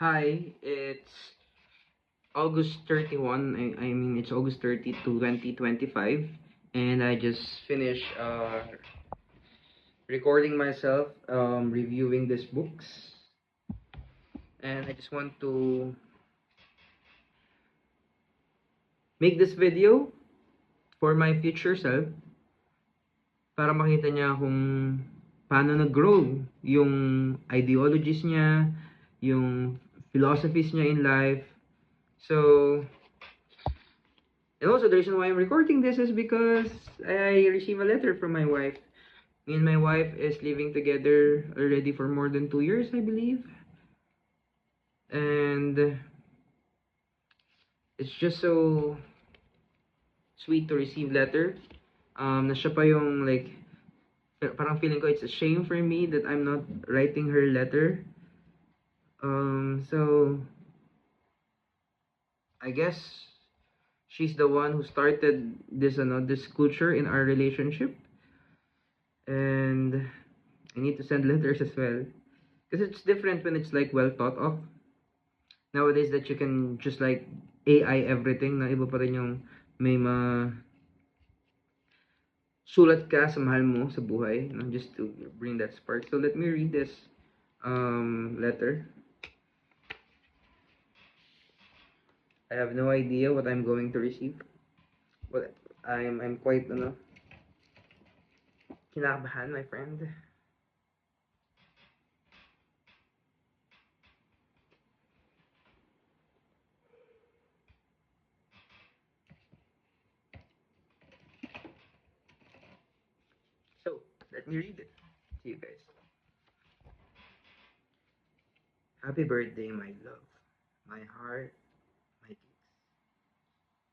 Hi, it's August 31. I mean, it's August 30 to 2025. And I just finished recording myself, reviewing these books. And I just want to make this video for my future self para makita niya kung paano nag-grow yung ideologies niya, yung philosophies niya in life. So, and also, the reason why I'm recording this is because I received a letter from my wife. Me and my wife is living together already for more than 2 years, I believe. And it's just so sweet to receive letter. Na siya pa yung like, parang feeling ko it's a shame for me that I'm not writing her letter. So I guess she's the one who started this culture in our relationship. And I need to send letters as well. Because it's different when it's like well thought of. Nowadays that you can just like AI everything, na iba pa rin yung may sulat ka sa mahal mo sa buhay, no? Just to bring that spark. So let me read this letter. I have no idea what I'm going to receive. But I'm quite kinakabahan, my friend. So let me read it to you guys. Happy birthday, my love, my heart, my kiss,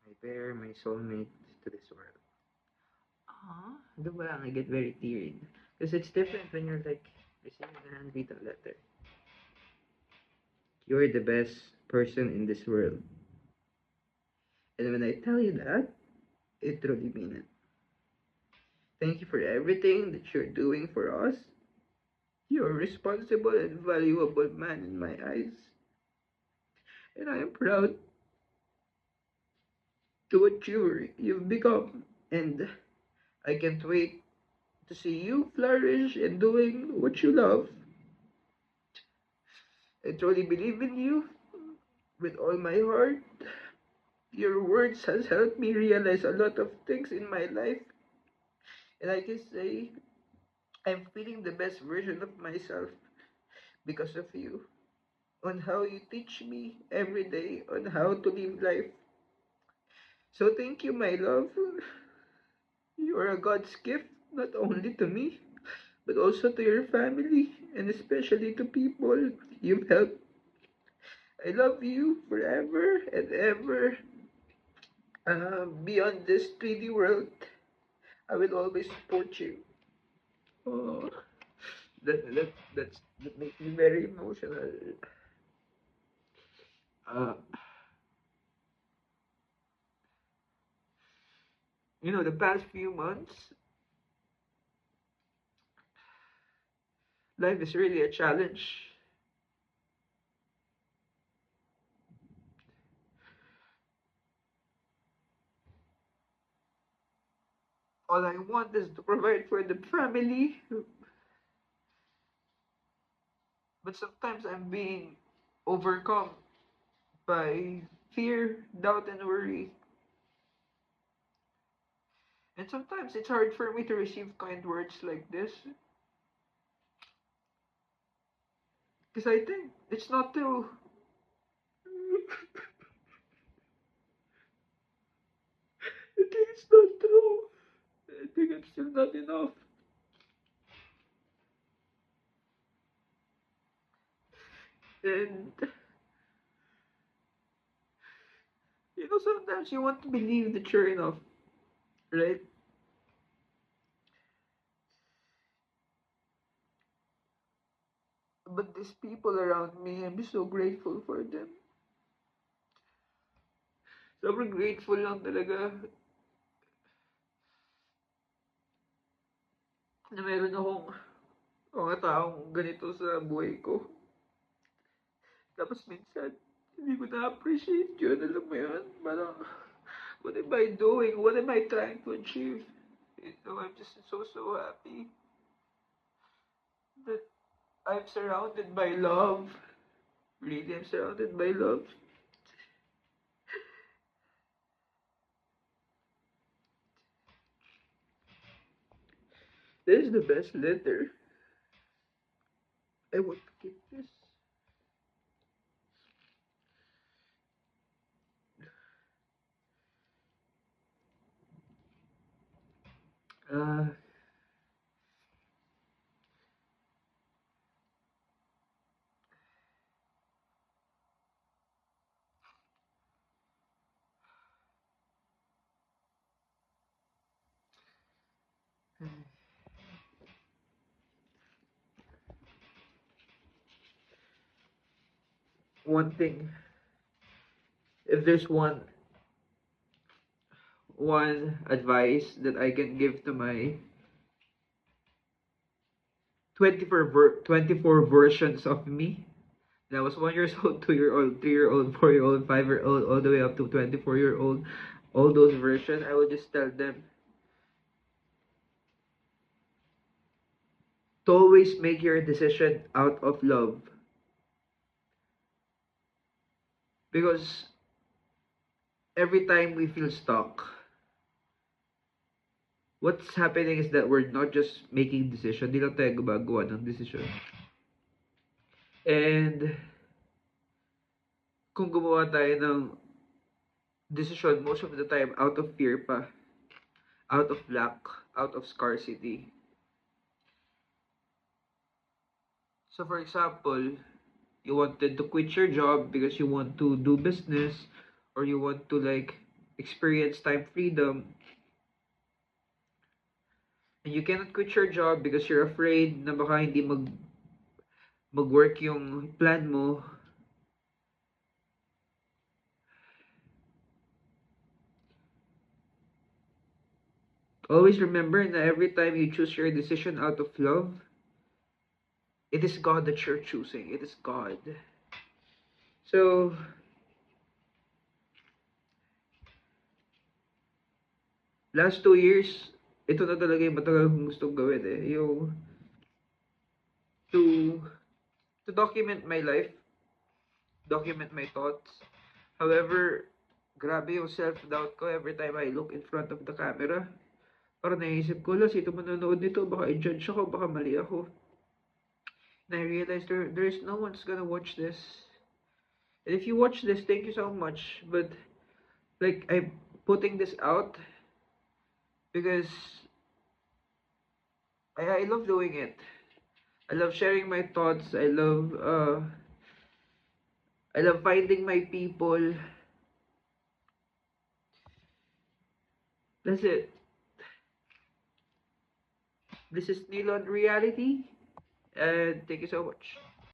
my bear, my soulmate to this world. Aww. Doon ba lang I get very teary. Because it's different when you're like receiving a handwritten letter. You're the best person in this world. And when I tell you that, it truly mean it. Thank you for everything that you're doing for us. You're a responsible and valuable man in my eyes. And I am proud to what you've become. And I can't wait to see you flourish and doing what you love. I truly believe in you with all my heart. Your words has helped me realize a lot of things in my life. And I can say I'm feeling the best version of myself because of you. On how you teach me every day on how to live life. So thank you, my love. You are a God's gift, not only to me, but also to your family, and especially to people you've helped. I love you forever and ever. Beyond this 3D world, I will always support you. Oh, that makes me very emotional. Uh, the past few months, life is really a challenge. All I want is to provide for the family, but sometimes I'm being overcome by fear, doubt, and worry. And sometimes it's hard for me to receive kind words like this because I think it's not true. I think it's not true. I think I'm still not enough. And sometimes you want to believe that you're enough, right? But these people around me, I'm so grateful for them. Sobrang grateful lang talaga na meron akong mga taong ganito sa buhay ko. Tapos minsan, hindi ko na-appreciate yun. Alam mo yun? Parang, what am I doing? What am I trying to achieve? You know, I'm just so happy that I'm surrounded by love. Really, I'm surrounded by love. This is the best letter. I want to keep this. Uh, one thing, if there's one advice that I can give to my 24 versions of me. That was 1 years old, 2 year old, 3 year old, 4 year old, 5 year old, all the way up to 24 year old. All those versions, I will just tell them to always make your decision out of love. Because every time we feel stuck, what's happening is that we're not just making decision, di lang tayo gumagawa ng decision. And kung gumawa tayo ng decision most of the time out of fear pa, out of lack, out of scarcity. So for example, you wanted to quit your job because you want to do business or you want to like experience time freedom. And you cannot quit your job because you're afraid na baka hindi mag-work yung plan mo. Always remember na every time you choose your decision out of love, it is God that you're choosing. It is God. So, last 2 years, ito na talaga yung matagal kong gustong gawin eh. Yung to document my life, document my thoughts. However, grabe yung self-doubt ko every time I look in front of the camera. Parang naisip ko, la, sino manonood nito? Baka i-judge ako, baka mali ako. And I realized there is no one's gonna watch this. And if you watch this, thank you so much. But, like, I'm putting this out because I love doing it. I love sharing my thoughts. I love finding my people. That's it. This is Nilon Reality, and thank you so much.